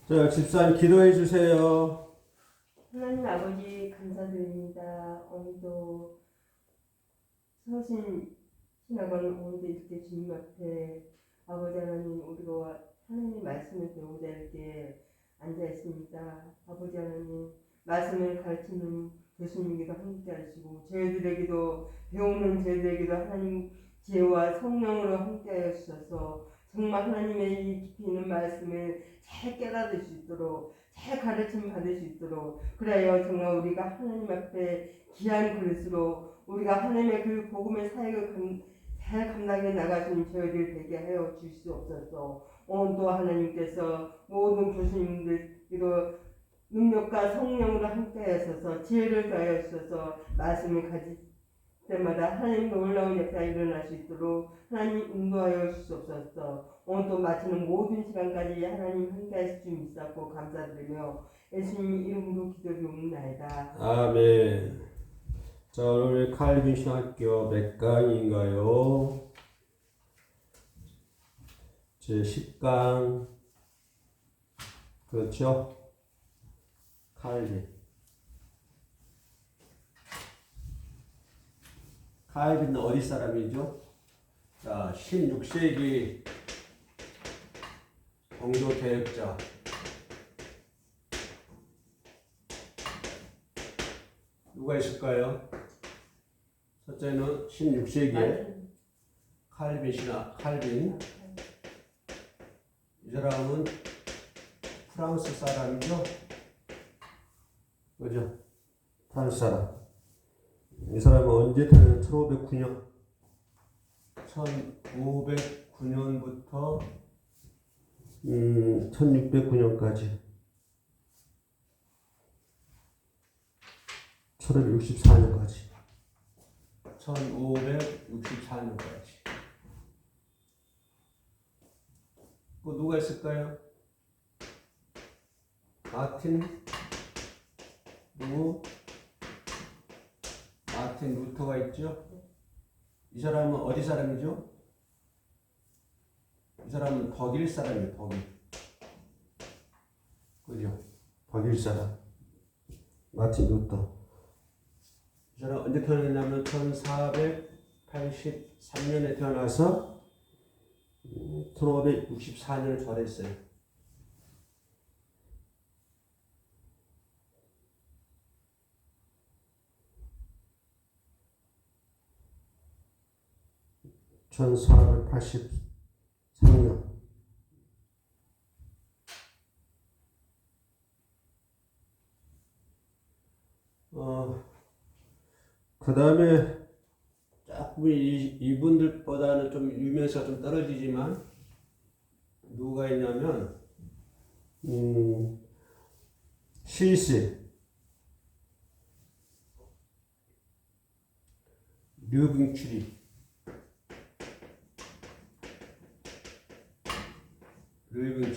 자, 집사님 기도해 주세요. 하나님 아버지 감사드립니다. 오늘도 서신 신학원 오늘도 이렇게 주님 앞에 아버지 하나님 우리가 하나님의 말씀을 배우자 이렇게 앉아 있습니다. 아버지 하나님 말씀을 가르치는 교수님께도 함께 하시고 저희들에게도 배우는 저희들에게도 하나님 지혜와 성령으로 함께 하여 주셔서 정말 하나님의 이 깊이 있는 말씀을 잘 깨달을 수 있도록 잘 가르침 받을 수 있도록 그래야 정말 우리가 하나님 앞에 귀한 그릇으로 우리가 하나님의 그 복음의 사역을 잘 감당해 나가시는 저희들 되게 하여 주시옵소서. 오늘도 하나님께서 모든 교수님들 이거 능력과 성령으로 함께 하셔서 지혜를 더하여 주셔서 말씀을 가질 때마다 하나님 놀라운 역사가 일어날 수 있도록 하나님 인도하여 주시옵소서. 오늘도 마치는 모든 시간까지 하나님 함께 하실 줄 믿사고 감사드리며 예수님 이름으로 기도드리옵나이다. 아멘. 자, 오늘 칼빈 신학교 몇 강인가요? 제 10강. 그렇죠? 칼빈. 칼빈은 어디 사람이죠? 자, 16세기 종교 개혁자. 누가 있을까요? 첫째는 16세기에 칼빈. 이 사람은 프랑스 사람이죠? 그죠? 프랑스 사람. 이 사람은 언제 태어났냐면 1509년. 1509년부터 1609년까지. 1564년까지. 1564년까지. 그 누가 있을까요? 마틴 루터가 있죠? 이 사람은 어디 사람이죠? 이 사람은 독일 사람이에요, 독일. 그죠? 독일 사람. 마틴 루터. 이 사람 언제 태어났냐면 1483년에 태어나서 1564년을 절했어요. (1483년) 그 다음에 조금 이분들보다는 좀 유명세가 좀 떨어지지만 누가 있냐면 스위스 류빙추리.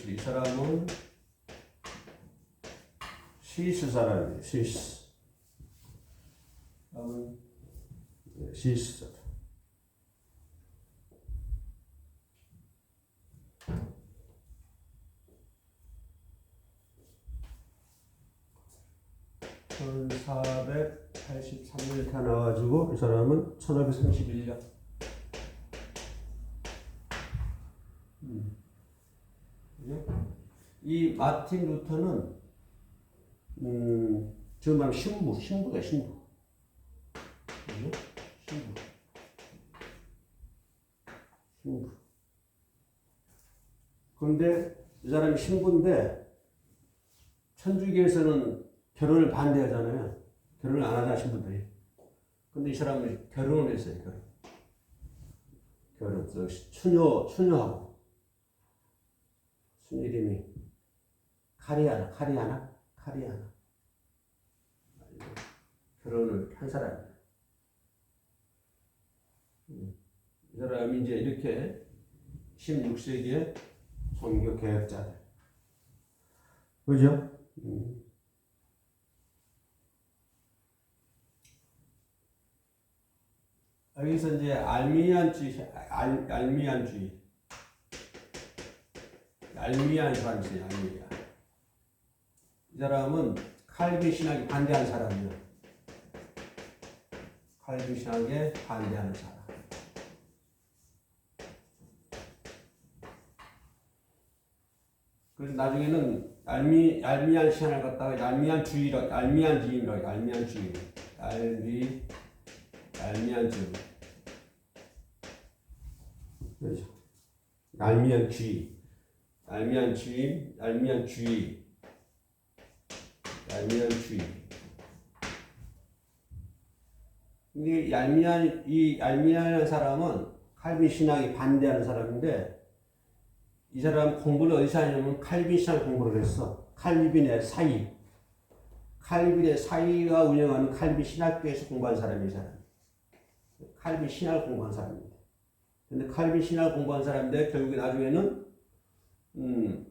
이 사람은 스위스 사람이에요. 스위스 사람. (1483년에) 태어나가지고 이 사람은 1531년. 이 마틴 루터는 지금 말하면 신부야, 신부. 그런데 이 사람이 신부인데 천주교에서는 결혼을 반대하잖아요. 결혼을 안 하자 신부들이. 근데 이 사람은 결혼을 했어요. 결혼. 추녀하고. 순 이름이 카리아나. 결혼을 한 사람이에요. 이 사람이 이제 이렇게 16세기의 종교 개혁자들. 그죠? 여기서 이제 알미안주의 사람이 있어요. 사람은 칼빈 신학에 반대하는 사람이에요. 칼빈 신학에 반대하는 사람. 그래서 나중에는 얄미한 신학을 갖다가 얄미한 주의, 얄미한 주의. 그렇죠. 얄미한 주의. 근데 얄미한 사람은 칼빈 신학에 반대하는 사람인데, 이 사람 공부를 어디서 하냐면 칼빈 신학 공부를 했어. 칼빈의 사이가 운영하는 칼빈 신학교에서 공부한 사람이 이 사람. 칼빈 신학을 공부한 사람입니다. 근데 칼빈 신학을 공부한 사람인데 결국에 나중에는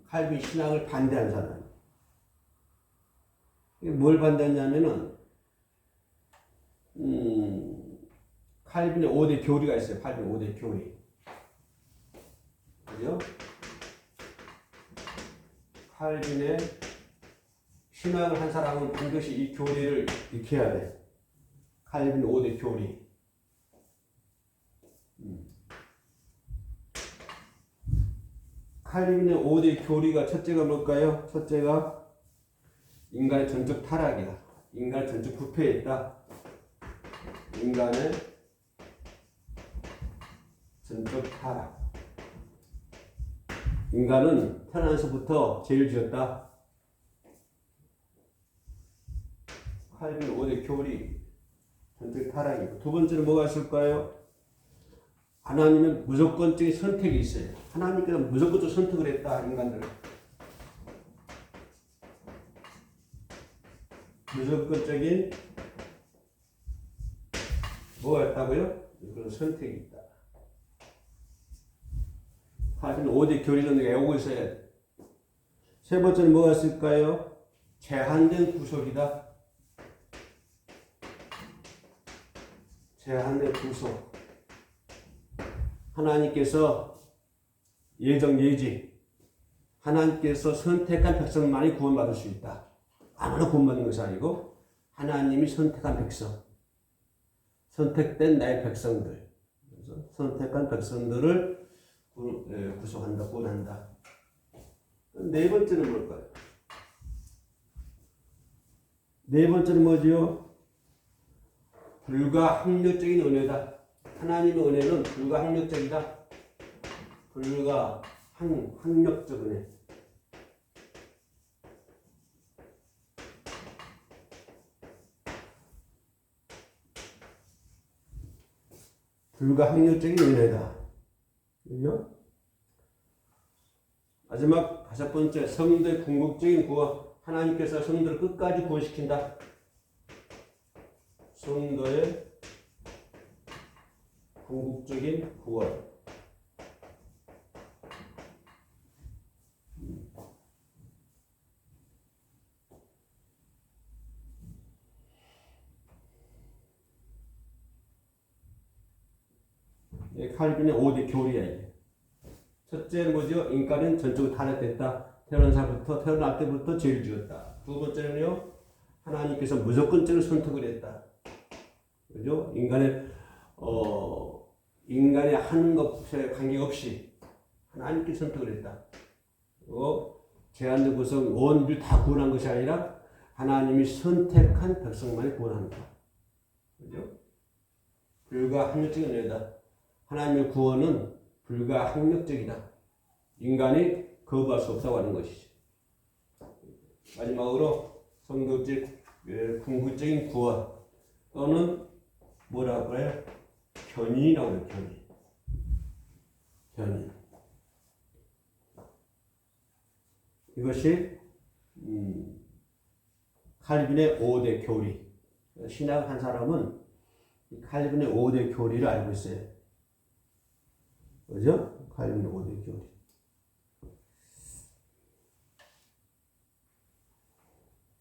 칼빈 신학을 반대한 사람. 뭘 반대했냐면은 칼빈의 5대 교리가 있어요. 칼빈 5대 교리. 그죠? 칼빈의 신학을 한 사람은 반드시 이 교리를 익혀야 돼. 칼빈 5대 교리. 칼빈의 5대 교리가 첫째가 뭘까요? 첫째가 인간의 전적 타락이야. 인간의 전적 부패에 있다. 인간의 전적 타락. 인간은 태어나서부터 죄를 지었다. 칼빈 5대 교리 전적 타락이고, 두 번째는 뭐가 있을까요? 하나님은 무조건적인 선택이 있어요. 하나님께서 무조건적 선택을 했다, 인간들. 무조건적인 뭐가 있다고요? 그런 선택이 있다. 칼빈 5대 교리는 외우고 있어야 돼. 세 번째는 뭐가 있을까요? 제한된 구속이다. 제한된 구속. 하나님께서 예지. 하나님께서 선택한 백성만이 구원받을 수 있다. 아무나 구원받는 것이 아니고 하나님이 선택한 백성. 선택된 나의 백성들. 그래서 선택한 백성들을 구속한다, 구원한다. 네 번째는 뭘까요? 네 번째는 뭐지요? 불가항력적인 은혜다. 하나님의 은혜는 불가항력적이다. 불가항력적 은혜. 불가항력적인 은혜다. 그죠? 마지막 다섯 번째, 성도의 궁극적인 구원. 하나님께서 성도를 끝까지 구원시킨다. 성도의 궁극적인 구원. 칼빈의 5대 교리야, 이게. 첫째는 뭐죠? 인간은 전적으로 타락됐다. 태어날 때부터 죄를 지었다. 두 번째는요, 하나님께서 무조건적으로 선택을 했다. 그죠? 인간의 하는 것에 관계없이 하나님께 선택을 했다. 그리고 제한된 구성 온 인류를 다 구원한 것이 아니라 하나님이 선택한 백성만이 구원한다. 그죠? 불가항력적인 은혜다. 하나님의 구원은 불가항력적이다. 인간이 거부할 수 없다고 하는 것이죠. 마지막으로 성도의 궁극적인 구원 또는 뭐라고 해요? 견인이라고 해요. 견인. 이것이 칼빈의 5대 교리. 신학 한 사람은 칼빈의 5대 교리를 알고 있어요. 그죠? 칼빈의 5대 교리.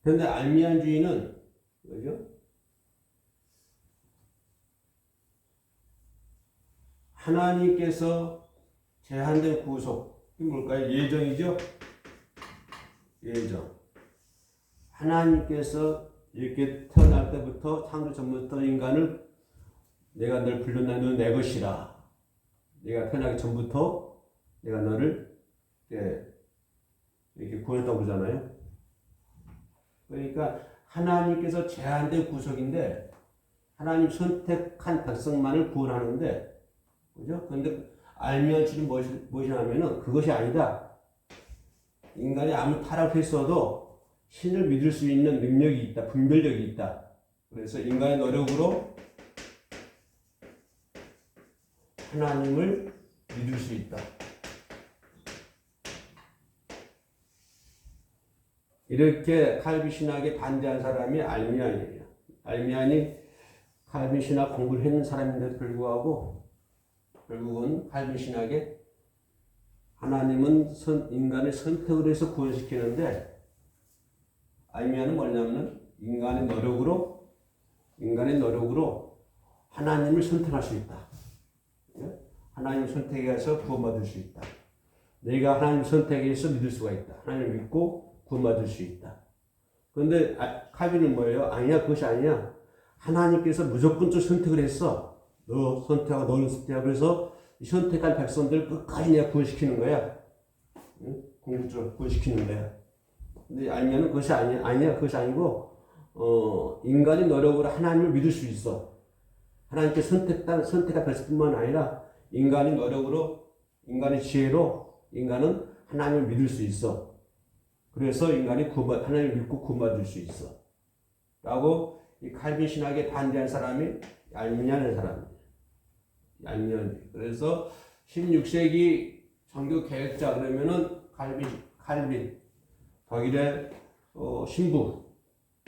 그런데 알미안주의는 그죠? 하나님께서 제한된 구속. 이게 뭘까요? 예정이죠? 예정. 하나님께서 이렇게 태어날 때부터 창조 전부터 인간을 내가 널 불렀나니 너는 내 것이라. 내가 태어나기 전부터 내가 너를 이렇게 구원했다고 그러잖아요. 그러니까 하나님께서 제한된 구속인데 하나님 선택한 백성만을 구원하는데, 그죠? 그런데 알면 주는 무엇이냐면은 그것이 아니다. 인간이 아무리 타락했어도 신을 믿을 수 있는 능력이 있다. 분별력이 있다. 그래서 인간의 노력으로 하나님을 믿을 수 있다. 이렇게 칼빈 신학에 반대한 사람이 알미안이에요. 알미안이 칼빈 신학 공부를 했는 사람인데도 불구하고 결국은 칼빈 신학에 하나님은 인간을 선택을 해서 구원시키는데, 알미안은 뭐냐면 인간의 노력으로 하나님을 선택할 수 있다. 하나님을 선택해서 구원받을 수 있다. 내가 하나님을 선택해서 믿을 수가 있다. 하나님을 믿고 구원받을 수 있다. 그런데 칼빈은 뭐예요? 아니야, 그것이 아니야. 하나님께서 무조건적으로 선택을 했어. 너 선택하고 너는 선택하고. 그래서 선택한 백성들 끝까지 내가 구원시키는 거야. 응? 궁극적으로 구원시키는 거야. 근데 알면은 그것이 아니야. 그것이 아니고 인간의 노력으로 하나님을 믿을 수 있어. 하나님께 선택한 백성뿐만 아니라 인간의 노력으로, 인간의 지혜로 인간은 하나님을 믿을 수 있어. 그래서 인간이 하나님을 믿고 구원받을 수 있어. 라고 이 칼빈 신학에 반대한 사람이 알미니아는 사람이에요. 알미니아. 그래서 16세기 종교 개혁자 그러면은 칼빈 독일의 신부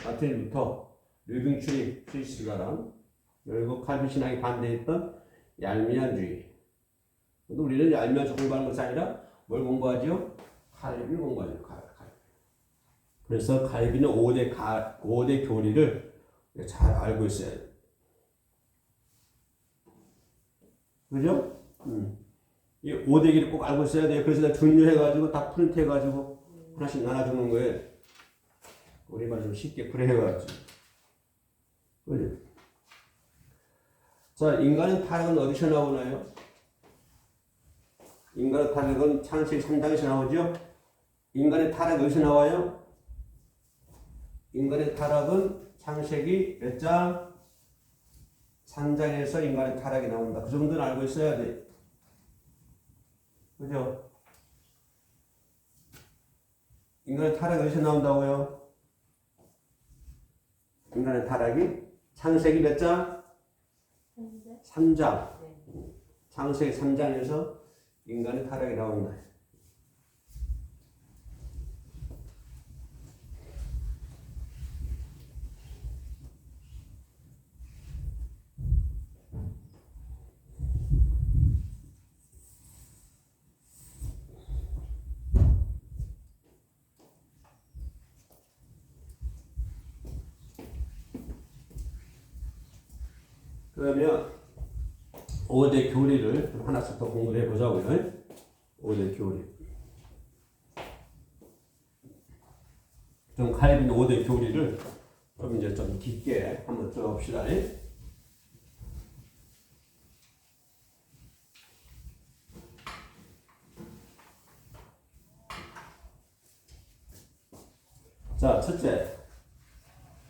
마틴부터 르빙추리 스위스가랑 그리고 칼빈 신학에 반대했던 알미니아주의. 근데 우리는 알미니아 공부하는 것이 아니라 뭘 공부하죠? 칼빈을 공부하죠. 그래서 칼빈은 5대 교리를 잘 알고 있어야 돼요. 그죠? 이 5대 교리를 꼭 알고 있어야 돼요. 그래서 내가 분류해가지고 다 프린트해가지고 하나씩 나눠주는 거예요. 우리말 좀 쉽게 그래해가지고. 그죠? 자, 인간의 타락은 어디서 나오나요? 인간의 타락은 창세기 3장에서 나오죠? 인간의 타락이 어디서 나와요? 인간의 타락은 창세기 몇 장? 3장에서 인간의 타락이 나온다. 그 정도는 알고 있어야 돼. 그죠? 인간의 타락이 어디서 나온다고요? 인간의 타락이 창세기 몇 장? 3장. 창세기 3장에서 인간의 타락이 나온다. 그러면 5대 교리를 하나씩 더 공부를 해보자고요. 5대 교리. 좀 칼빈 5대 교리를 좀 이제 좀 깊게 한번 들어봅시다. 자, 첫째.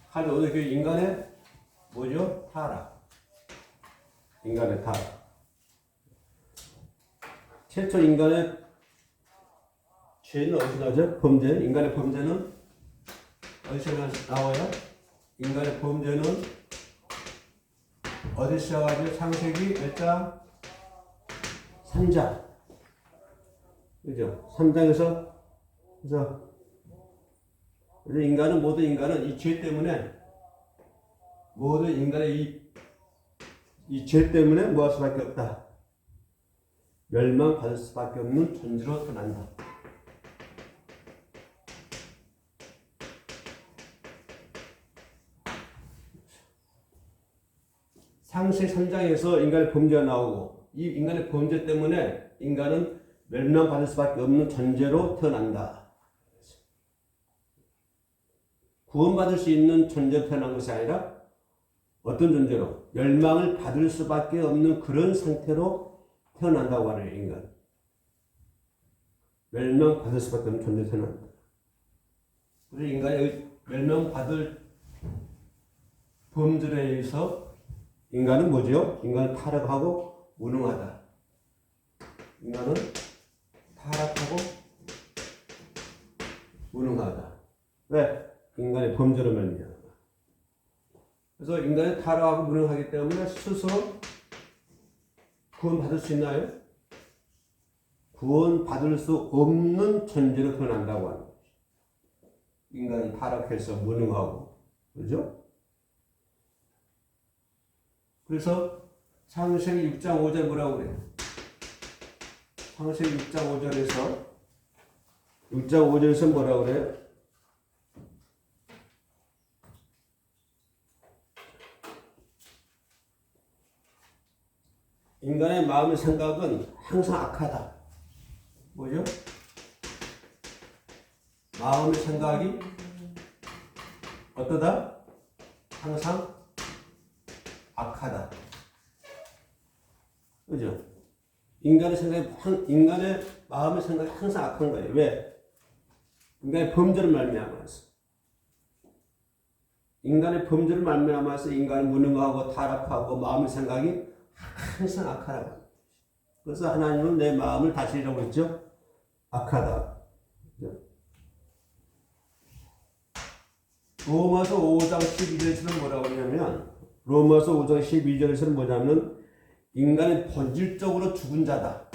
칼빈 5대 교리 인간의 뭐죠? 타락. 인간의 타락. 최초 인간의 죄는 어디서 나오죠? 범죄. 인간의 범죄는 어디서 나와요? 인간의 범죄는 어디서 시작하죠? 창세기 몇 장? 3장. 그죠? 3장에서 그래서 모든 인간은 이 죄 때문에 모든 인간의 이 죄 때문에 뭐 할 수밖에 없다. 멸망받을 수밖에 없는 존재로 태어난다. 창세기 3장에서 인간의 범죄가 나오고 이 인간의 범죄 때문에 인간은 멸망받을 수밖에 없는 존재로 태어난다. 구원받을 수 있는 존재로 태어난 것이 아니라 어떤 존재로? 멸망을 받을 수밖에 없는 그런 상태로 태어난다고 하는 인간. 멸망받을 수밖에 없는 존재로 태어난다. 그래서 인간이 멸망받을 범죄에 의해서 인간은 뭐죠? 인간은 타락하고 무능하다. 인간은 타락하고 무능하다. 왜? 인간의 범죄로 말미암아. 그래서 인간이 타락하고 무능하기 때문에 스스로 구원받을 수 있나요? 구원받을 수 없는 존재로 태어난다고 하는 거죠. 인간은 타락해서 무능하고, 그죠? 그래서 창세기 6장 5절 뭐라고 그래요? 창세기 6장 5절에서 뭐라고 그래요? 인간의 마음의 생각은 항상 악하다. 뭐죠? 마음의 생각이 어떠다? 항상 악하다. 그죠? 인간의 마음의 생각이 항상 악한 거예요. 왜? 인간의 범죄를 말미암아서. 인간의 범죄를 말미암아서 인간은 무능하고 타락하고 마음의 생각이 항상 악하다고. 그래서 하나님은 내 마음을 다스리라고 했죠. 악하다. 로마서 5장 12절에서는 뭐라고 하냐면, 로마서 5장 12절에서는 뭐냐면, 인간은 본질적으로 죽은 자다.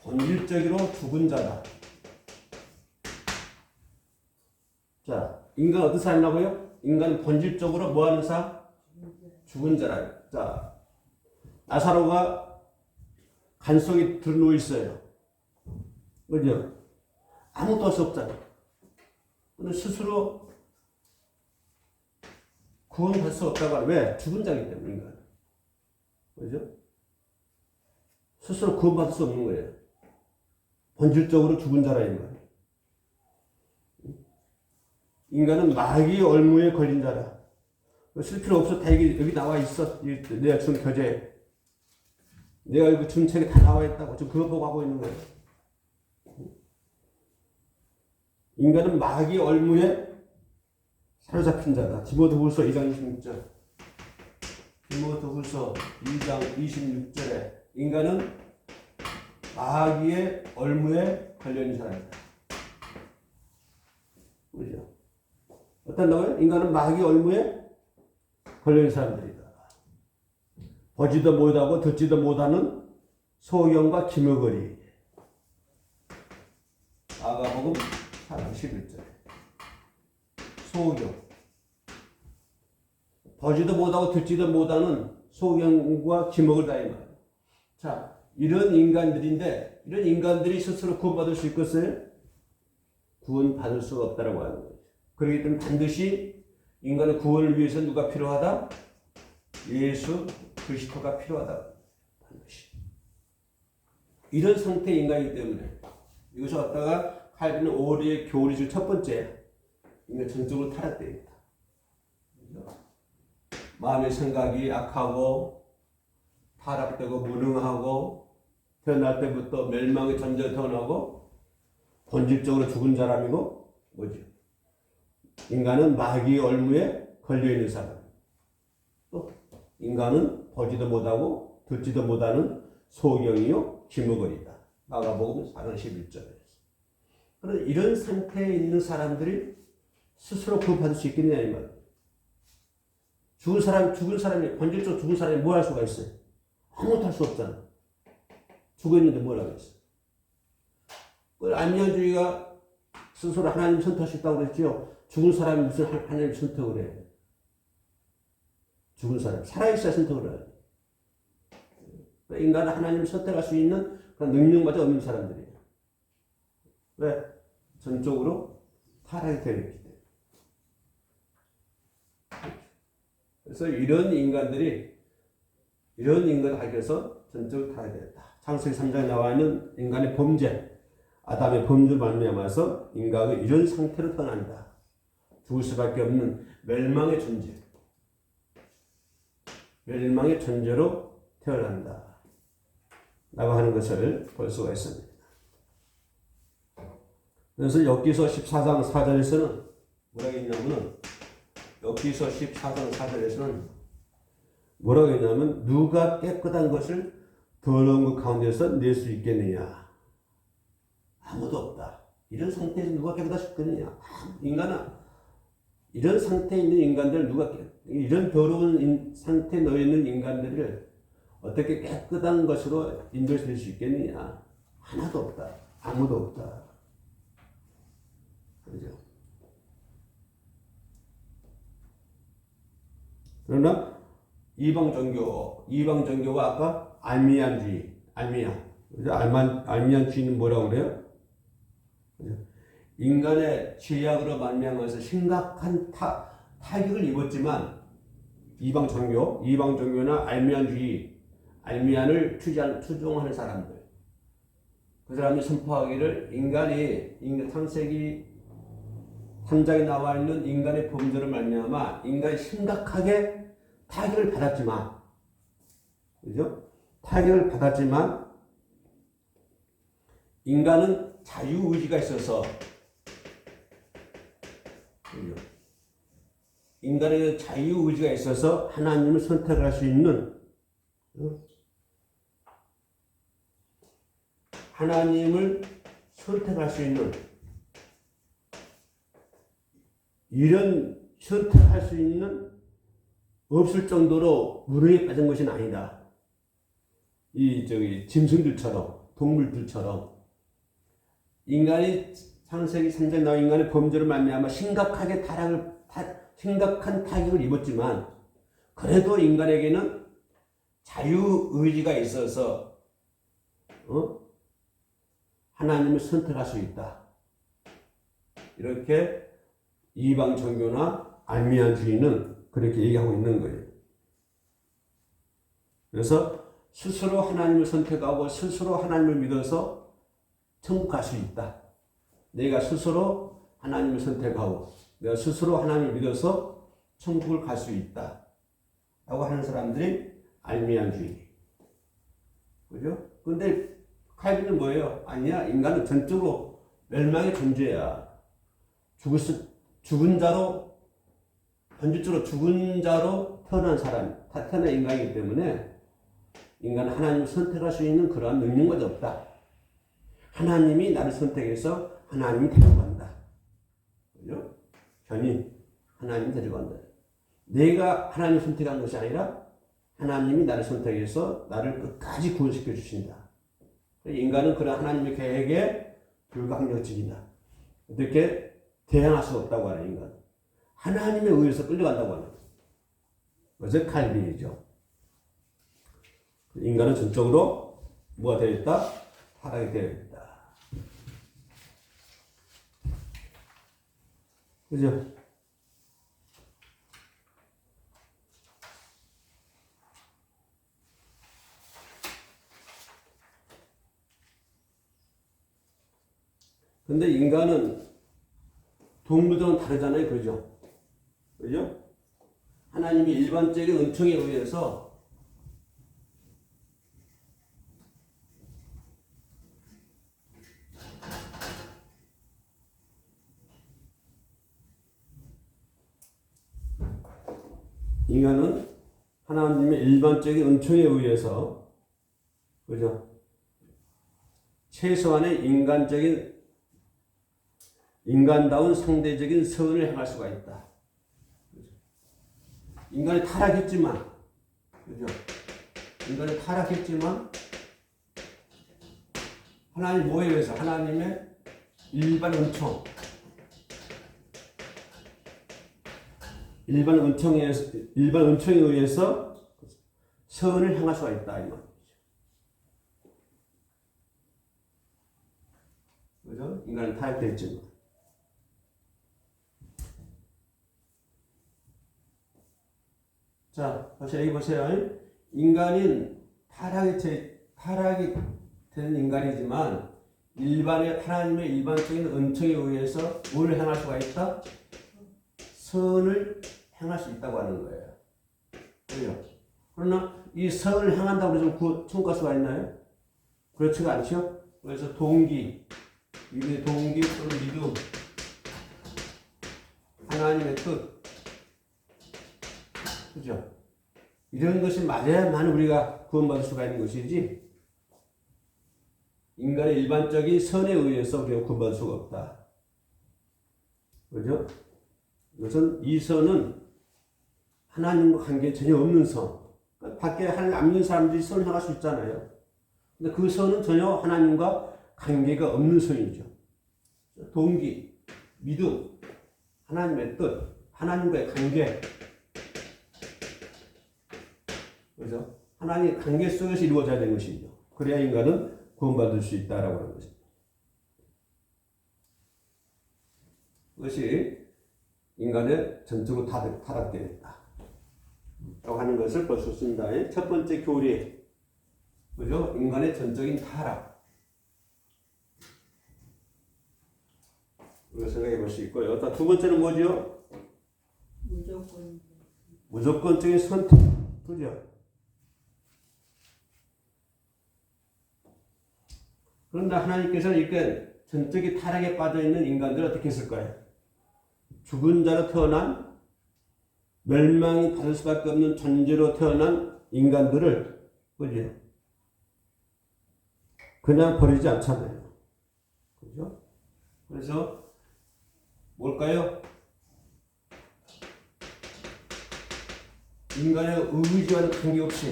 본질적으로 죽은 자다. 자, 인간 어떤 사람이라고요? 인간은 본질적으로 뭐 하는 사? 죽은 자라. 자, 나사로가 간 속에 들어누워 있어요. 그죠? 아무것도 할 수 없잖아. 근데 스스로 구원할 수 없다고 하는. 왜? 죽은 자이기 때문에, 인간. 그죠? 스스로 구원받을 수 없는 거예요. 본질적으로 죽은 자라, 인간. 인간은 마귀의 얼무에 걸린 자라. 쓸 필요 없어. 다 여기 나와 있어. 내가 준 교재. 내가 이거 준 책에 다 나와 있다고. 지금 그거 보고 하고 있는 거예요. 인간은 마귀의 얼무에 사로잡힌 자다. 디모데후서 2장 26절. 디모데후서 2장 26절에 인간은 마귀의 얼무에 걸려있는 사람이다. 그죠? 어떤다고요? 인간은 마귀의 얼무에 걸려있는 사람들이다. 보지도 못하고 듣지도 못하는 소경과 기머거리. 마가복음 4장 11절에 소경. 보지도 못하고 듣지도 못하는 소경과 기머거리다 이 말이에요. 자, 이런 인간들인데, 이런 인간들이 스스로 구원받을 수 있겠어요? 구원받을 수가 없다라고 하는 거죠. 그렇기 때문에 반드시 인간의 구원을 위해서 누가 필요하다? 예수 그리스도가 필요하다. 반드시. 이런 상태의 인간이기 때문에 이것을 갖다가 칼빈은 오리의 교리 중 첫 번째, 인간 전적으로 타락되어 있다. 마음의 생각이 악하고 타락되고 무능하고 태어날 때부터 멸망의 존재로 태어나고 본질적으로 죽은 사람이고 뭐죠? 인간은 마귀의 얼무에 걸려있는 사람. 또 인간은 보지도 못하고 듣지도 못하는 소경이요 기머거리다. 마가복음 4장 11절에. 그런데 이런 상태에 있는 사람들이 스스로 구원받을 수 있겠느냐 이 말. 죽은 사람이 본질적으로 죽은 사람이 뭐 할 수가 있어요? 아무것도 할 수 없잖아. 죽었는데 뭘 하겠어? 안면주의가 스스로 하나님 선택할 수 있다고 그랬죠. 죽은 사람이 무슨 하나님 선택을 해? 죽은 사람. 살아있어야 선택을 해. 인간은 하나님을 선택할 수 있는 그런 능력마저 없는 사람들이에요. 왜? 전적으로 타락이 되어 있기 때문에. 그래서 이런 인간을 하기 위해서 전적으로 타락이 되었다. 창세기 3장에 나와 있는 인간의 범죄. 아담의 범죄로 말미암아서 인간은 이런 상태로 태어난다. 죽을 수밖에 없는 멸망의 존재. 멸망의 존재로 태어난다. 라고 하는 것을 볼 수가 있습니다. 그래서 욥기서 14장 4절에서는 뭐라고 했냐면은 욥기서 14장 4절에서는 뭐라고 했냐면 누가 깨끗한 것을 더러운 것 가운데서 낼 수 있겠느냐. 아무도 없다. 이런 상태에서 누가 깨끗할 수 있겠느냐. 인간은 이런 상태에 있는 인간들 누가 이런 더러운 상태에 놓여 있는 인간들을 어떻게 깨끗한 것으로 인도할 수 있겠느냐. 하나도 없다. 아무도 없다. 그렇죠? 그러나 이방 종교와 아까 알미안주의, 알미안주의는 뭐라고 그래요? 인간의 죄악으로 말미암아서 심각한 타격을 입었지만 이방 종교나 알미안을 추종하는 사람들, 그 사람이 선포하기를 창세기 3장에 나와 있는 인간의 범죄로 말미암아 인간이 심각하게 타격을 받았지만, 그죠? 타격을 받았지만 인간은 자유의지가 있어서, 그죠? 인간에게 자유의지가 있어서 하나님을 선택할 수 있는, 하나님을 선택할 수 있는 이런 선택할 수 있는 없을 정도로 무능에 빠진 것이 아니다. 짐승들처럼, 동물들처럼 인간이 창세기 3장에 나온 인간의 범죄를 말미암아 심각한 타격을 입었지만 그래도 인간에게는 자유의지가 있어서 하나님을 선택할 수 있다. 이렇게 이방 종교나 알미안주의는 그렇게 얘기하고 있는 거예요. 그래서 스스로 하나님을 선택하고 스스로 하나님을 믿어서 천국 갈 수 있다. 내가 스스로 하나님을 선택하고 내가 스스로 하나님을 믿어서 천국을 갈 수 있다. 라고 하는 사람들이 알미안주의. 그죠? 근데 칼빈은 뭐예요? 아니야. 인간은 전적으로 멸망의 존재야. 죽은 자로, 현실적으로 죽은 자로 태어난 태어난 인간이기 때문에 인간은 하나님을 선택할 수 있는 그러한 능력마저 없다. 하나님이 나를 선택해서 하나님이 데려간다. 그죠? 편히 하나님이 데려간다. 내가 하나님을 선택한 것이 아니라 하나님이 나를 선택해서 나를 끝까지 구원시켜 주신다. 인간은 그런 하나님의 계획에 불강력적이다. 어떻게 대항할 수 없다고 하는 인간. 하나님에 의해서 끌려간다고 하는. 그것이 칼빈이죠. 인간은 전적으로 뭐가 되어 있다? 타락이 되어 있다. 그죠? 근데 인간은 동물들은 다르잖아요. 그죠? 그죠? 하나님이 일반적인 은총에 의해서 인간은 하나님의 일반적인 은총에 의해서, 그죠? 최소한의 인간다운 상대적인 선을 행할 수가 있다. 그죠? 인간이 타락했지만, 그죠? 인간이 타락했지만, 하나님 뭐에 의해서? 하나님의 일반 은총에 의해서 선을 행할 수가 있다. 이 말이죠. 그죠? 인간은 타락했지만. 자, 다시 여기 보세요. 인간은 타락이 되는 인간이지만 하나님의 일반적인 은총에 의해서 뭘 행할 수가 있다? 선을 행할 수 있다고 하는 거예요. 그죠? 그러나 이 선을 행한다고 해서 천국 갈 수가 있나요? 그렇지가 않죠? 그래서 동기 또는 믿음, 하나님의 뜻, 그죠? 이런 것이 맞아야만 우리가 구원받을 수가 있는 것이지, 인간의 일반적인 선에 의해서 우리가 구원받을 수가 없다. 그죠? 이것은 이 선은 하나님과 관계 전혀 없는 선. 밖에 하나님 안 믿는 사람들이 선을 행할 수 있잖아요. 근데 그 선은 전혀 하나님과 관계가 없는 선이죠. 동기, 믿음, 하나님의 뜻, 하나님과의 관계. 그죠? 하나님의 관계 속에서 이루어져야 되는 것이죠. 그래야 인간은 구원받을 수 있다라고 하는 것입니다. 그것이 인간의 전적으로 타락되어 있다 라고 하는 것을 볼 수 있습니다. 첫 번째 교리, 그죠? 인간의 전적인 타락. 이걸 생각해 볼 수 있고요. 두 번째는 뭐죠? 무조건적인 선택. 그죠? 그런데 하나님께서는 이렇게 전적인 타락에 빠져 있는 인간들을 어떻게 했을까요? 죽은 자로 태어난, 멸망이 받을 수밖에 없는 존재로 태어난 인간들을, 그죠? 그냥 버리지 않잖아요. 그죠? 그래서 뭘까요? 인간의 의지와는 관계없이,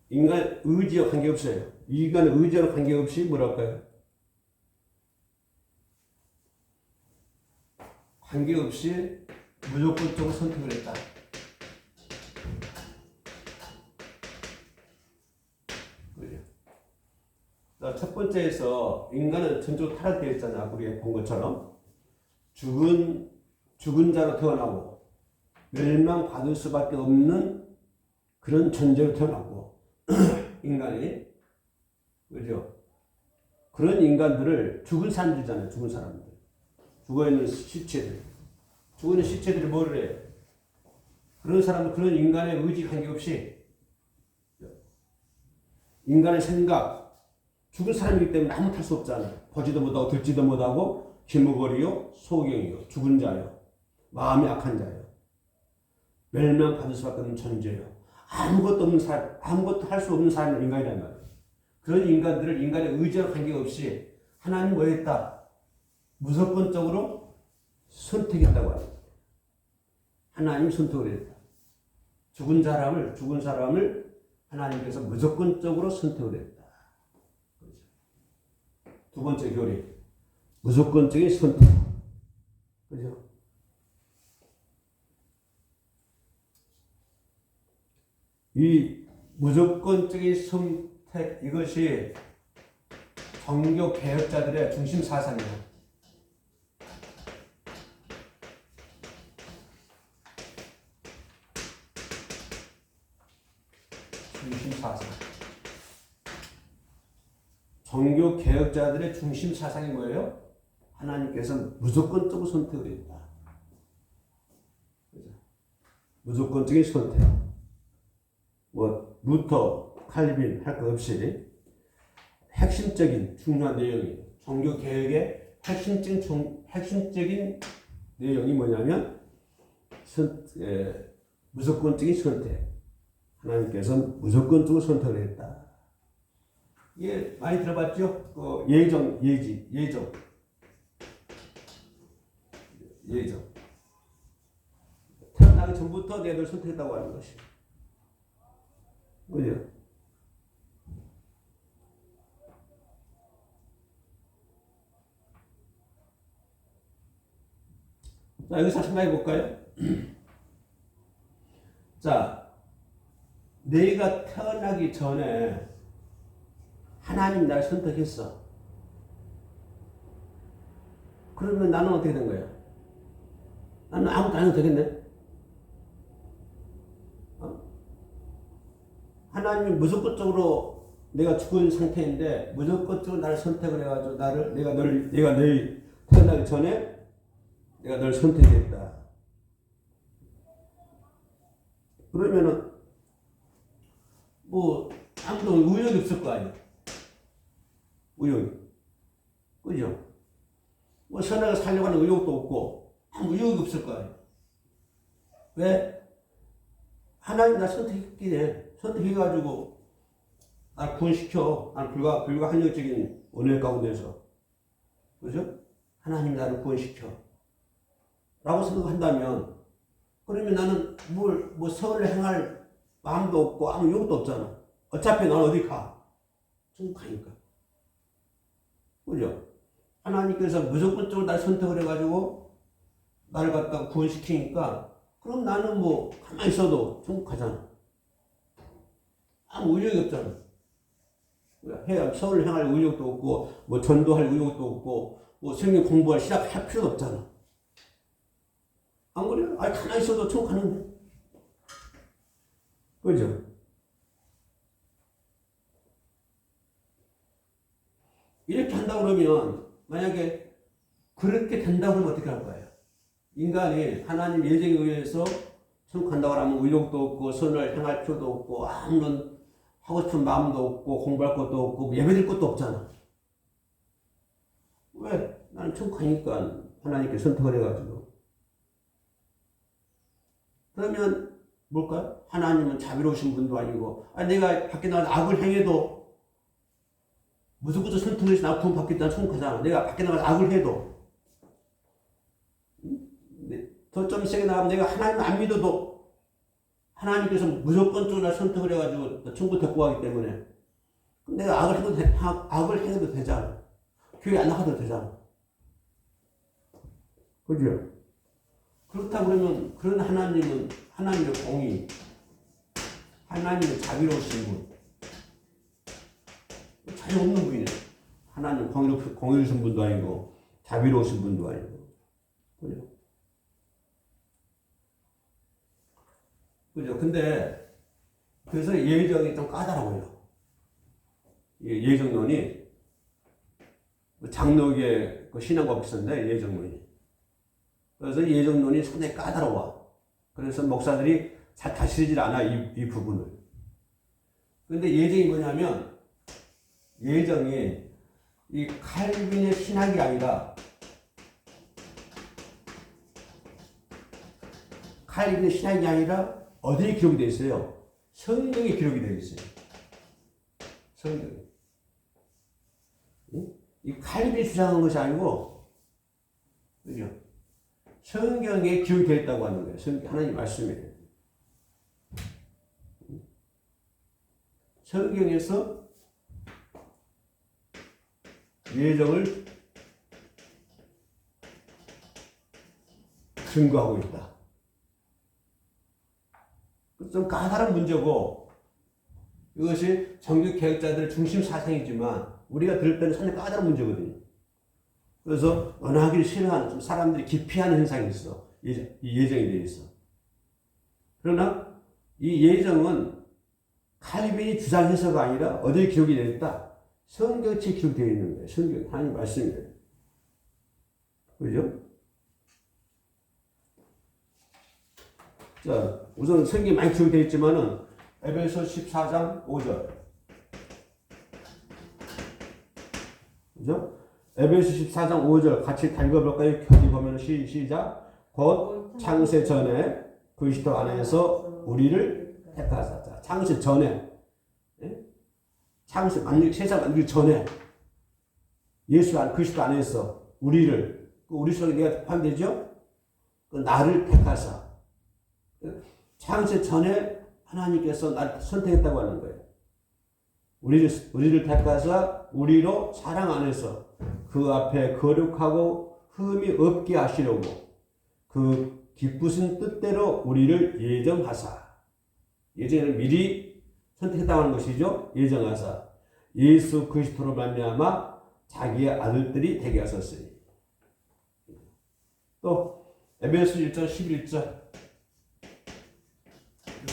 인간 의지와 관계없어요. 인간의 의지와 관계없이 뭐랄까요? 관계없이 무조건적으로 선택을 했다. 그죠? 첫 번째에서 인간은 전적으로 타락되어 있잖아. 우리가 본 것처럼. 죽은 자로 태어나고, 멸망받을 수밖에 없는 그런 존재로 태어났고, 인간이. 그죠? 그런 인간들을 죽은 사람들이잖아요. 죽은 사람들. 죽어있는 시체들. 죽어있는 시체들이 뭐를 해요? 그런 사람들, 그런 인간의 의지 관계없이 인간의 생각, 죽은 사람이기 때문에 아무 탈 수 없잖아요. 보지도 못하고 듣지도 못하고 기무거리요, 소경이요, 죽은 자요, 마음이 악한 자요, 멸망받을 수밖에 없는 존재요. 아무것도 없는 사람, 아무것도 할 수 없는 사람이 인간이란 말이에요. 그런 인간들을 인간의 의지와 관계없이 하나님 뭐 했다? 무조건적으로 선택했다고 합니다. 하나님 선택을 했다. 죽은 사람을 하나님께서 무조건적으로 선택을 했다. 그렇죠. 두 번째 교리, 무조건적인 선택. 그죠? 이 무조건적인 선택, 이것이 종교 개혁자들의 중심 사상이에요. 중심 사상. 종교 개혁자들의 중심 사상이 뭐예요? 하나님께서 무조건적으로 선택을 했다. 그죠? 무조건적인 선택. 루터, 칼빈 할 것 없이 핵심적인 중요한 내용이, 종교 개혁의 핵심적인 내용이 뭐냐면 무조건적인 선택. 하나님께서 무조건적으로 선택을 했다. 이게 많이 들어봤죠? 예정. 태어나기 전부터 내가 널 선택했다고 하는 것이. 그죠? 자, 여기서 생각해 볼까요? 자, 내가 태어나기 전에 하나님 나를 선택했어. 그러면 나는 어떻게 된 거야? 나는 아무것도 안 해도 되겠네? 하나님이 무조건적으로 내가 죽은 상태인데 무조건적으로 나를 선택을 해가지고 내가 너희 태어나기 전에 내가 널 선택했다. 그러면은 뭐 아무도 의욕이 없을 거 아니야. 의욕이. 그죠? 뭐 선하게 살려고 하는 의욕도 없고 아무 의욕이 없을 거 아니야. 왜? 하나님 나 선택했긴 해. 선택해가지고 날 구원시켜. 난 불가항력적인 원의 가운데서. 그죠? 하나님 나를 구원시켜. 라고 생각한다면, 그러면 나는 뭐 선을 행할 마음도 없고 아무 욕도 없잖아. 어차피 난 어디 가? 천국 가니까. 그죠? 하나님께서 무조건적으로 날 선택을 해가지고 나를 갖다가 구원시키니까 그럼 나는 뭐 가만히 있어도 천국 가잖아. 아무 의욕이 없잖아. 선을 행할 의욕도 없고 뭐 전도할 의욕도 없고 뭐 성경 공부할 시작할 필요도 없잖아. 안 그래요? 아니 가만히 있어도 천국 가는데. 그죠? 이렇게 한다 그러면 만약에 그렇게 된다고 그러면 어떻게 할 거예요? 인간이 하나님 예정에 의해서 천국 간다고 하면 의욕도 없고 선을 행할 필요도 없고 아무런 하고 싶은 마음도 없고 공부할 것도 없고 예배드릴 것도 없잖아. 왜? 나는 천국 가니까 하나님께 선택을 해가지고. 그러면 뭘까요? 하나님은 자비로우신 분도 아니고 내가 밖에 나가서 악을 행해도 무조건 선택해서 나 구원 받겠다는 천국 가잖아. 내가 밖에 나가서 악을 해도 더 좀 세게 나가면 내가 하나님 안 믿어도 하나님께서 무조건적으로 날 선택을 해가지고 천국 데리고 가기 때문에 내가 악을 행해도 되잖아. 교회 안 나가도 되잖아. 그죠? 그렇다 그러면 그런 하나님은 하나님의 공의, 하나님의 자비로우신 분, 전혀 없는 분이네. 하나님 공의로우신 분도 아니고 자비로우신 분도 아니고. 그죠? 그죠? 근데 그래서 예정이 좀 까다로워요. 예정론이 장로계 그 신앙과 비슷한데 예정론이. 그래서 예정론이 상당히 까다로워. 그래서 목사들이 잘 다스리질 않아 이 부분을. 그런데 예정이 뭐냐면 예정이 이 칼빈의 신학이 아니라 칼빈의 신학이 아니라 어디에 기록이 되어 있어요? 성경에 기록이 되어 있어요. 성경에. 이 칼빈이 주장한 것이 아니고, 그죠? 성경에 기록이 되어 있다고 하는 거예요. 하나님 말씀에. 성경에서 예정을 증거하고 있다. 좀 까다로운 문제고 이것이 정규개혁자들의 중심 사상이지만 우리가 들을 때는 상당히 까다로운 문제거든요. 그래서 언하기를 싫어하는 좀 사람들이 기피하는 현상이 있어. 이 예정에 대해서. 그러나 이 예정은 칼빈이 주장해서가 아니라 어디에 기록이 되어 있다? 성경책에 기록되어 있는 거예요. 성경, 하나님 말씀이에요. 그죠? 자, 우선 성경이 많이 기록되어 있지만은 에베소 14장 5절. 그죠? 에베소 14장 5절 같이 읽어볼까요? 어디 보면 시작. 곧 창세 전에 그리스도 안에서 우리를 택하사. 창세 전에, 창세 세상 만들기 전에 그리스도 안에서 우리를, 우리 속에 내가 포함되죠? 나를 택하사. 창세 전에 하나님께서 나를 선택했다고 하는 거예요. 우리를 택하사 우리로 사랑 안에서 그 앞에 거룩하고 흠이 없게 하시려고 그 기쁘신 뜻대로 우리를 예정하사. 예정을 미리 선택했다고 하는 것이죠. 예정하사 예수 그리스도로 말미암아 자기의 아들들이 되게 하셨으니. 또 에베소 1장 11절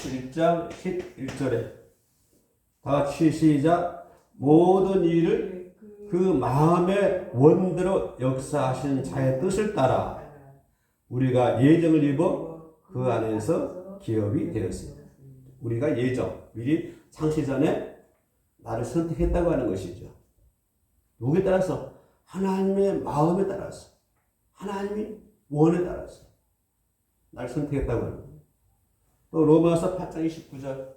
1장 11절에 다 같이 시작. 모든 일을 그 마음의 원대로 역사하신 자의 뜻을 따라 우리가 예정을 입어 그 안에서 기업이 되었습니다. 우리가 예정, 미리 창세 전에 나를 선택했다고 하는 것이죠. 누구에 따라서? 하나님의 마음에 따라서, 하나님의 원에 따라서 나를 선택했다고 하는 거예요. 또 로마서 8장 29절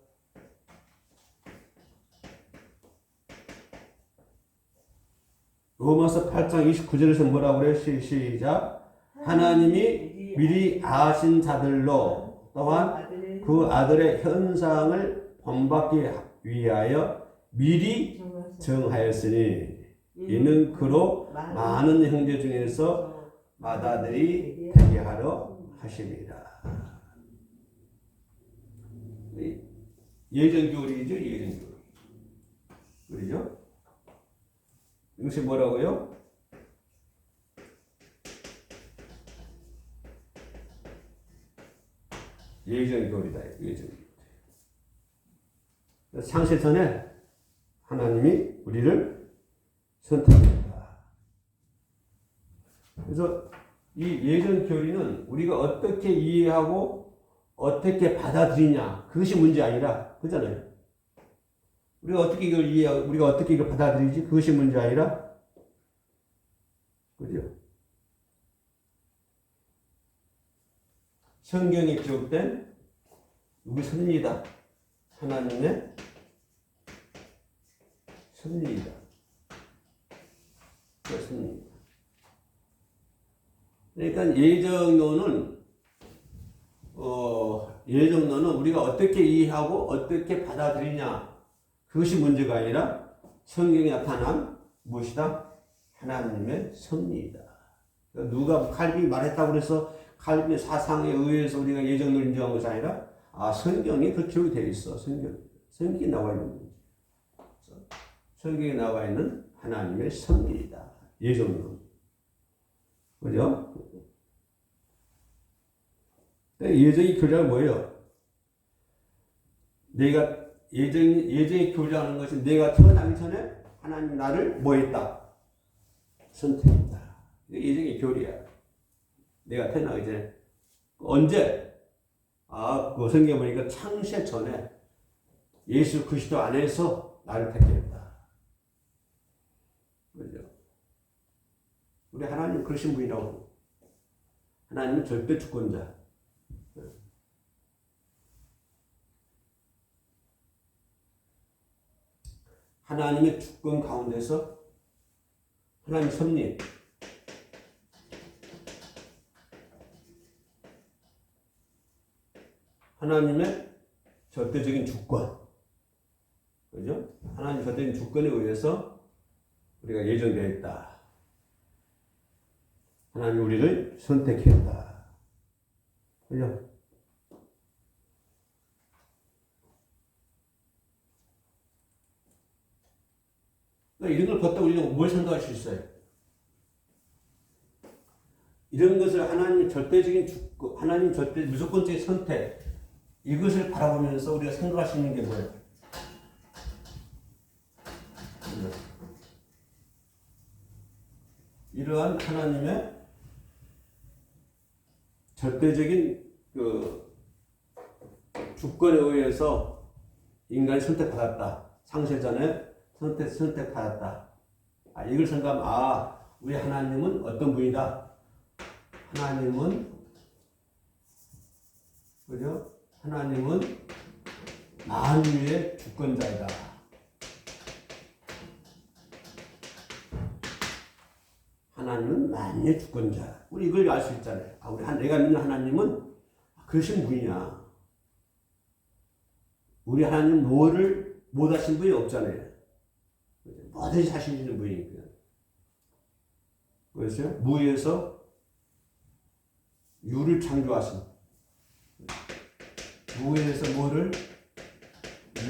로마서 8장 29절에서 뭐라고 그래요? 시작. 하나님이 미리 아신 자들로 또한 그 아들의 현상을 본받기 위하여 미리 정하였으니 이는 그로 많은 형제 중에서 맏아들이 되게 하려 하십니다. 예정교리죠, 예정교리. 그렇죠? 이것이 뭐라고요? 예정교리다. 예정교리. 창세 전에 하나님이 우리를 선택했다. 그래서 이 예정교리는 우리가 어떻게 이해하고 어떻게 받아들이냐 그것이 문제 아니라 그잖아요. 우리가 어떻게 이걸 이해하고 우리가 어떻게 이걸 받아들이지 그것이 문제 아니라 그죠? 성경에 기록된 우리 섭리이다. 하나님의 섭리이다. 섭리이다. 그러니까 예정론은 우리가 어떻게 이해하고 어떻게 받아들이냐 그것이 문제가 아니라 성경에 나타난 무엇이다? 하나님의 섭리이다. 누가 칼빈이 말했다고 해서 칼빈의 사상에 의해서 우리가 예정론을 인정한 것이 아니라 성경에 그 기록이 되어 있어. 성경에 나와 있는 거지. 성경에 나와 있는 하나님의 섭리이다. 예정론. 그죠? 예정의 교리가 뭐예요? 내가 예정의 교리라는 것은 내가 태어나기 전에 하나님 나를 뭐 했다? 선택했다. 이게 예정의 교리야. 내가 태어나기 전에. 언제? 그 성경에 보니까 창세 전에 예수 그리스도 안에서 나를 택했다. 그죠? 우리 하나님 그러신 분이라고. 하나님은 절대 주권자. 하나님의 주권 가운데서 하나님 섭리. 하나님의 절대적인 주권. 그죠? 하나님 절대적인 주권에 의해서 우리가 예정되어 있다. 하나님 우리를 선택했다. 그죠? 이런 걸 봤다고 우리는 뭘 생각할 수 있어요? 이런 것을 하나님의 절대적인 주권, 하나님 절대 무조건적인 선택, 이것을 바라보면서 우리가 생각할 수 있는 게 뭐예요? 이러한 하나님의 절대적인 주권에 의해서 인간이 선택받았다. 창세전에 선택받았다. 이걸 생각하면 우리 하나님은 어떤 분이다? 하나님은 그죠? 하나님은 만유의 주권자이다. 하나님은 만유의 주권자. 우리 이걸 알 수 있잖아요. 내가 믿는 하나님은 그러신 분이야. 우리 하나님 뭐를 못하신 분이 없잖아요. 뭐든지 하시는 분이니까. 그래서 무에서 유를 창조하신. 무에서 뭐를?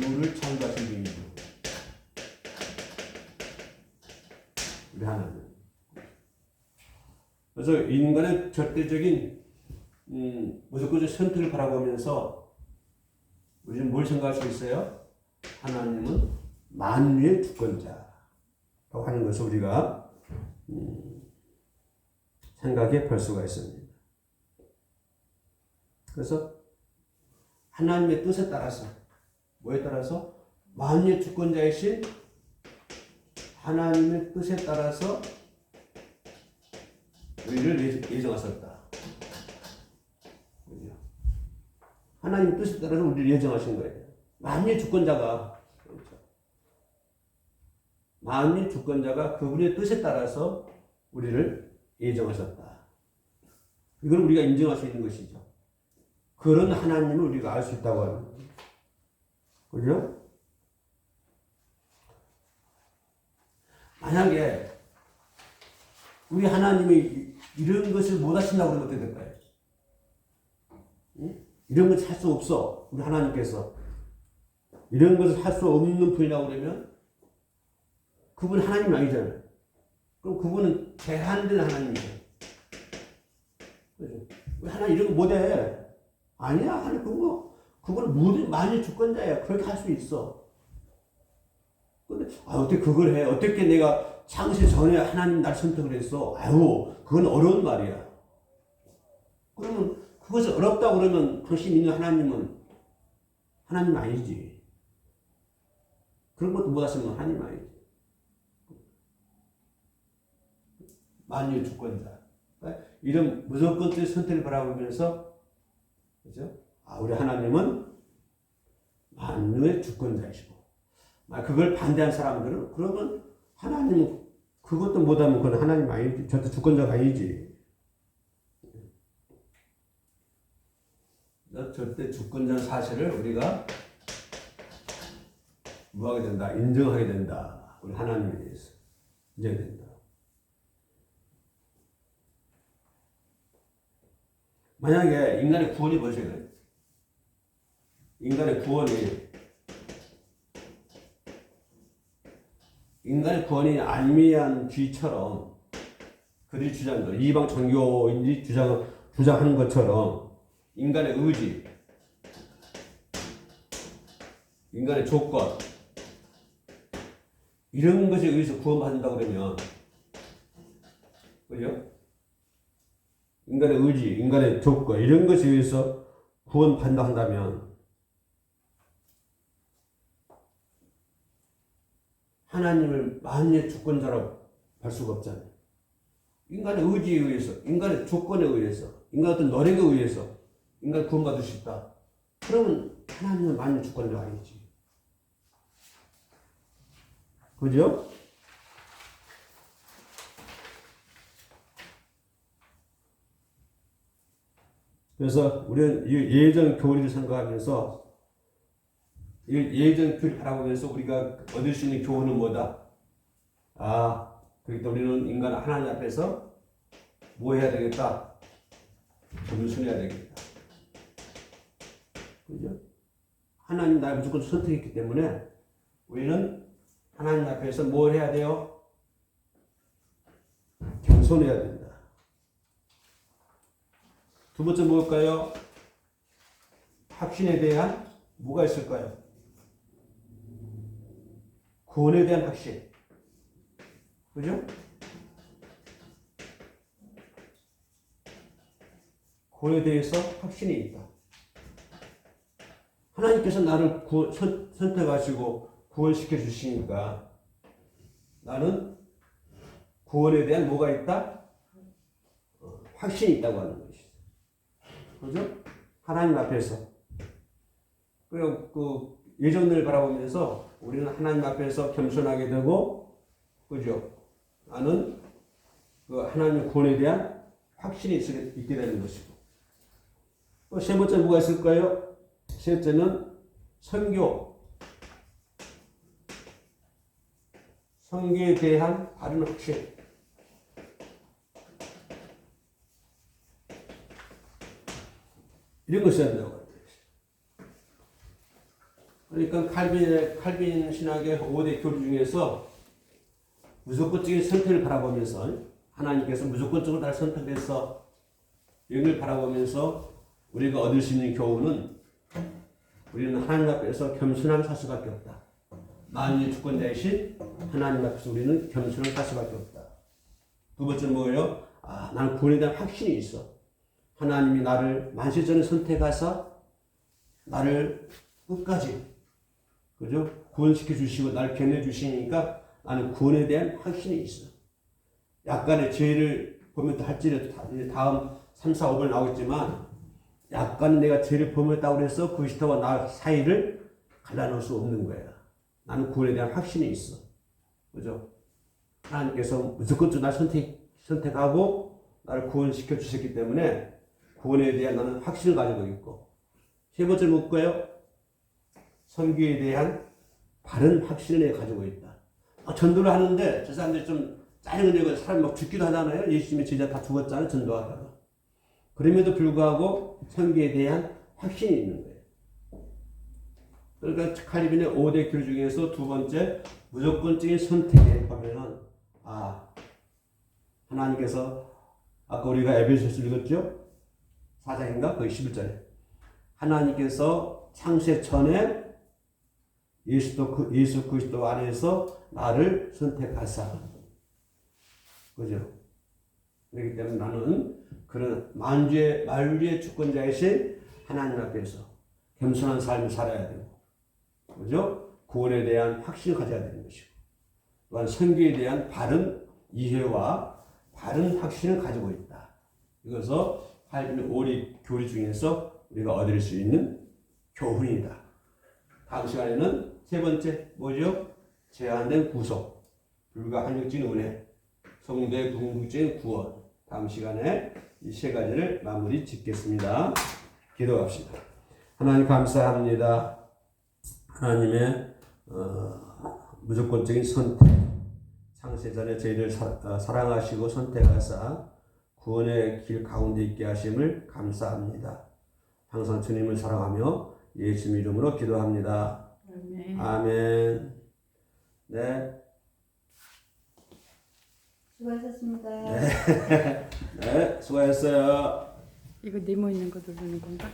유를 창조하신 분이죠. 우리 하나님. 그래서 인간의 절대적인 무조건적 선택을 바라보면서 우리는 뭘 생각할 수 있어요? 하나님은 만유의 주권자라고 하는 것을 우리가 생각해 볼 수가 있습니다. 그래서 하나님의 뜻에 따라서 뭐에 따라서 만유의 주권자이신 하나님의 뜻에 따라서 우리를 예정하셨다. 하나님의 뜻에 따라서 우리를 예정하신 거예요. 만유의 주권자가 만유의 주권자가 그분의 뜻에 따라서 우리를 예정하셨다. 이걸 우리가 인정할 수 있는 것이죠. 그런 하나님을 우리가 알 수 있다고 하는 거예요. 그죠? 만약에 우리 하나님이 이런 것을 못 하신다고 그러면 어떻게 될까요? 응? 이런 것을 할 수 없어. 우리 하나님께서 이런 것을 할 수 없는 분이라고 그러면 그분 하나님 아니잖아요. 그럼 그분은 제한된 하나님이죠. 그죠? 왜 하나님 이런 거 못해? 아니야. 하나님 그거는 모든 만유의 주권자야. 그렇게 할 수 있어. 근데 어떻게 그걸 해? 어떻게 내가 창세 전에 하나님 날 선택을 했어? 아유, 그건 어려운 말이야. 그러면 그것이 어렵다고 그러면 당신 믿는 하나님은 하나님 아니지. 그런 것도 못 하시면 하나님 아니지. 만유의 주권자. 그러니까 이런 무조건적인 선택을 바라보면서, 그죠? 우리 하나님은 만유의 주권자이시고, 그걸 반대한 사람들은 그러면 하나님은 그것도 못하면 그건 하나님 아니지. 절대 주권자가 아니지. 절대 주권자 사실을 우리가 뭐하게 된다? 인정하게 된다. 우리 하나님에 대해서 인정된다. 만약에 인간의 구원이 무엇이에요? 인간의 구원이 안미한 쥐처럼 그들이 주장들 이방 종교인들이 주장하는 것처럼 인간의 의지, 인간의 조건 이런 것에 의해서 구원받는다 그러면 그죠? 인간의 의지, 인간의 조건 이런 것에 의해서 구원받는다 한다면 하나님을 만유의 주권자라고 할 수가 없잖아요. 인간의 의지에 의해서, 인간의 조건에 의해서, 인간의 어떤 노력에 의해서 인간이 구원받을 수 있다. 그러면 하나님은 만유의 주권자가 아니지. 그죠? 그래서 우리는 예전 교리를 생각하면서 예전 교리를 바라보면서 우리가 얻을 수 있는 교훈은 뭐다? 그러니까 우리는 인간 하나님 앞에서 뭐 해야 되겠다? 겸손해야 되겠다. 그죠? 하나님 나를 무조건 선택했기 때문에 우리는 하나님 앞에서 뭘 해야 돼요? 겸손해야 된다. 두 번째 뭘까요? 확신에 대한 뭐가 있을까요? 구원에 대한 확신. 그죠? 구원에 대해서 확신이 있다. 하나님께서 나를 선택하시고 구원시켜 주시니까 나는 구원에 대한 뭐가 있다? 확신이 있다고 하는 것이죠. 그죠? 하나님 앞에서. 그리고 예전을 바라보면서 우리는 하나님 앞에서 겸손하게 되고, 그죠? 나는 하나님의 구원에 대한 확신이 있게 되는 것이고. 또 세 번째 뭐가 있을까요? 세 번째는 성경에 대한 바른 확신. 이런 것이 된다고 합니다. 그러니까 칼빈 신학의 5대 교리 중에서 무조건적인 선택을 바라보면서 하나님께서 무조건적으로 나를 선택해서 이걸 바라보면서 우리가 얻을 수 있는 교훈은 우리는 하나님 앞에서 겸손함 살 수밖에 없다. 만유의 주권자이신 하나님 앞에서 우리는 겸손을 할 수밖에 없다. 두 번째는 뭐예요? 나는 구원에 대한 확신이 있어. 하나님이 나를 만세전에 선택하사 나를 끝까지 그죠? 구원시켜 주시고 나를 견뎌 주시니까 나는 구원에 대한 확신이 있어. 약간의 죄를 보면 할지라도 다음 3, 4, 5번 나오겠지만 약간 내가 죄를 범했다고 해서 그리스도와 나 사이를 갈라놓을 수 없는 거야. 나는 구원에 대한 확신이 있어. 그죠? 하나님께서 무조건 날 선택하고 나를 구원시켜 주셨기 때문에 구원에 대한 나는 확신을 가지고 있고, 세 번째 뭘까요? 선교에 대한 바른 확신을 내가 가지고 있다. 전도를 하는데 저 사람들이 좀 짜증내고 사람 막 죽기도 하잖아요. 예수님의 제자 다 죽었잖아요. 전도하다가. 그럼에도 불구하고 선교에 대한 확신이 있는 거예요. 그러니까 칼빈의 5대 길 중에서 두 번째 무조건적인 선택에 보면은 하나님께서 아까 우리가 에베소서 읽었죠? 4장인가? 거기 11절에 하나님께서 창세 전에 예수 그리스도 안에서 나를 선택하사, 그죠? 그렇기 때문에 나는 그런 만주의 주권자이신 하나님 앞에서 겸손한 삶을 살아야 되고, 그죠? 구원에 대한 확신을 가져야 되는 것이고, 또한 선교에 대한 바른 이해와 바른 확신을 가지고 있다. 이것은 칼빈의 오리 교리 중에서 우리가 얻을 수 있는 교훈이다. 다음 시간에는 세 번째 뭐죠? 제한된 구속, 불가항력적인 은혜, 성도의 궁극적인 구원. 다음 시간에 이 세 가지를 마무리 짓겠습니다. 기도합시다. 하나님 감사합니다. 하나님의 무조건적인 선택, 창세전에 저희를 사랑하시고 선택하사 구원의 길 가운데 있게 하심을 감사합니다. 항상 주님을 사랑하며 예수님 이름으로 기도합니다. 아멘. 아멘. 네. 수고하셨습니다. 네, 수고하셨어요. 이거 네모 있는 거 누르는 건가?